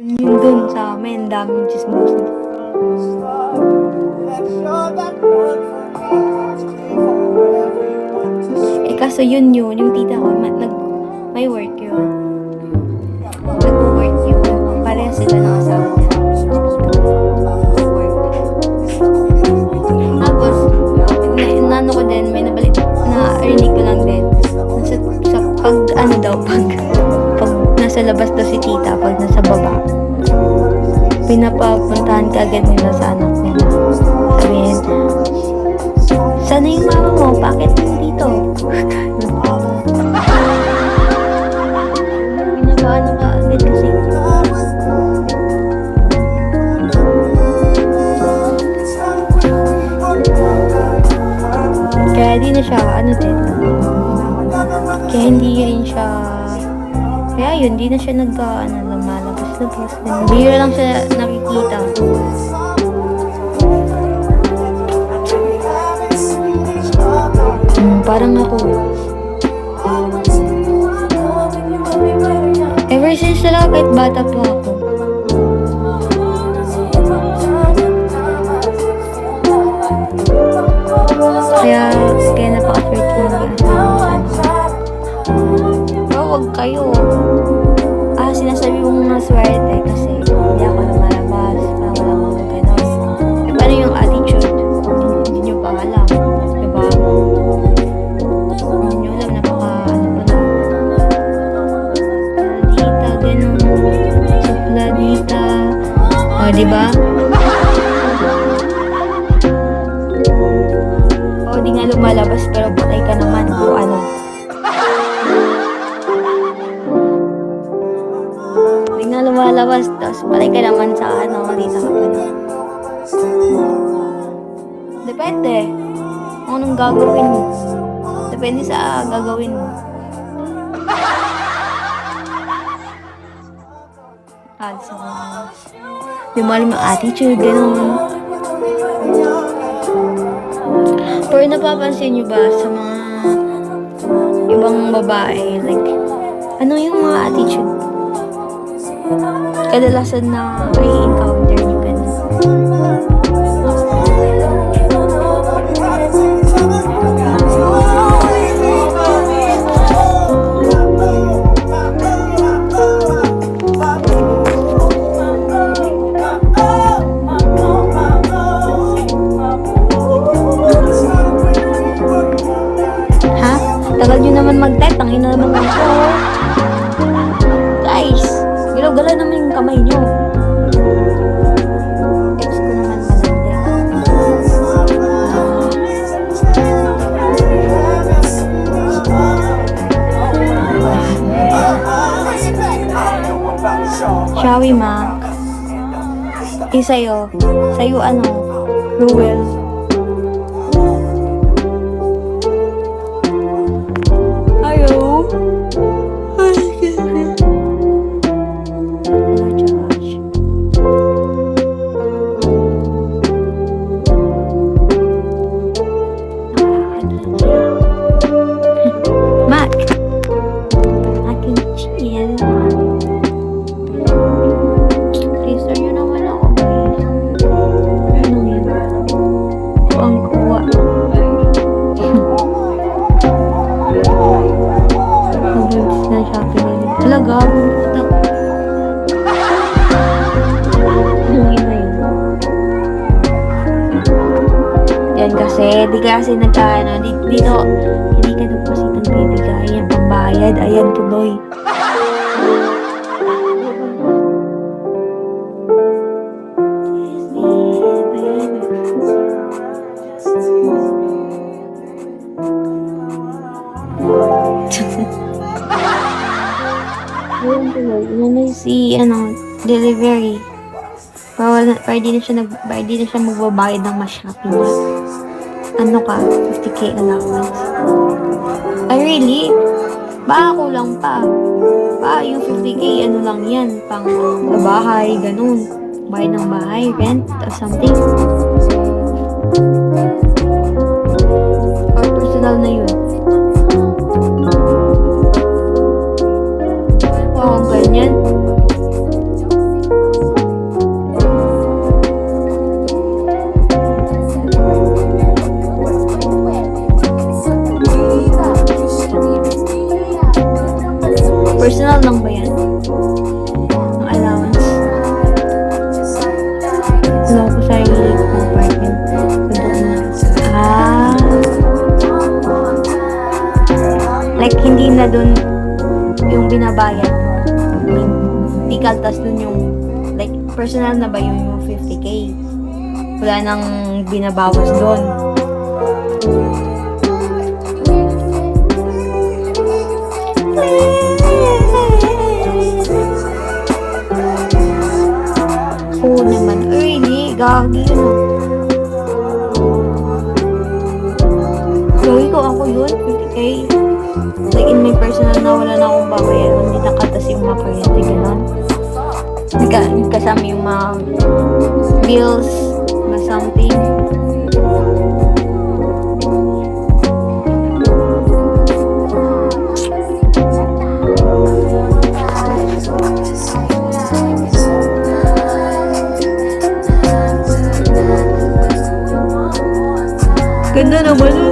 Yun dun sa amin, daming chismosa. Kaso yung tita ko, may work yun. Nag-work yun. Parehas sila ng asawa niya. Work. Tapos, nano ko din, may nabalit, na-rinig ko lang din. Sa pag nasa labas daw si tita, pag nasa baba, pinapapuntahan ka agad nila sa anak nila. Sabihin, sana yung mama mo, bakit nandito? Pinagaano ka agad kasi. Kaya di na siya, kaya hindi rin siya, kaya yun, di na siya lumalabas-labas. Bihira lang siya nakikita. Parang ako. Ever since talaga, kahit bata pa ako. Kaya napaka-sweet ko wag kayo. Sinasabi mong maswerte kasi hindi ako lumalabas. Parang wala mong gano'n. Paano yung attitude? Hindi nyo pa alam. Diba? Hindi nyo alam, dita, gano'n. Supla, dita. O, diba? O, di nga lumalabas pero patay ka naman. O, ano? Lumalabas, tapos patay ka naman sa dito ka pa. Depende kung anong gagawin mo. Depende sa gagawin mo. So, di mo alam yung attitude, gano'n. Pero napapansin nyo ba sa mga ibang babae, like, ano yung mga attitude? Kadalasan na may encounter nyo ganun. Ha? Tagal nyo naman mag-type, tangin na naman ako. Guys, galaw-galaw naman yung kamay nyo. Ex ko naman malandi. Shawi, ma. Sa'yo. Sa'yo, Ruel. Hello? Talaga? Yan kasi, di kasi dito, hindi ka daw kasi nagbibigay ang pambayad. Ayan, tuloy. Si delivery. Para di na siya magbabayad ng mas Shopee niya. 50k allowance. Ay, really? Baka kulang pa. Yung 50k, lang yan, pang sa bahay, ganun. Bayad ng bahay, rent, or something. Or personal na yun. Ganyan. dun yung, like, personal na ba yung 50k? Wala nang binabawas dun. Oo naman. Really? Gagi yun. Gagi ko ako yun? 50k? Like in my personal na wala na akong babayaran. Hindi nakatas yung mga kuryente, gano'n. Hindi kasama yung mga bills, mga something. Ganda naman yun.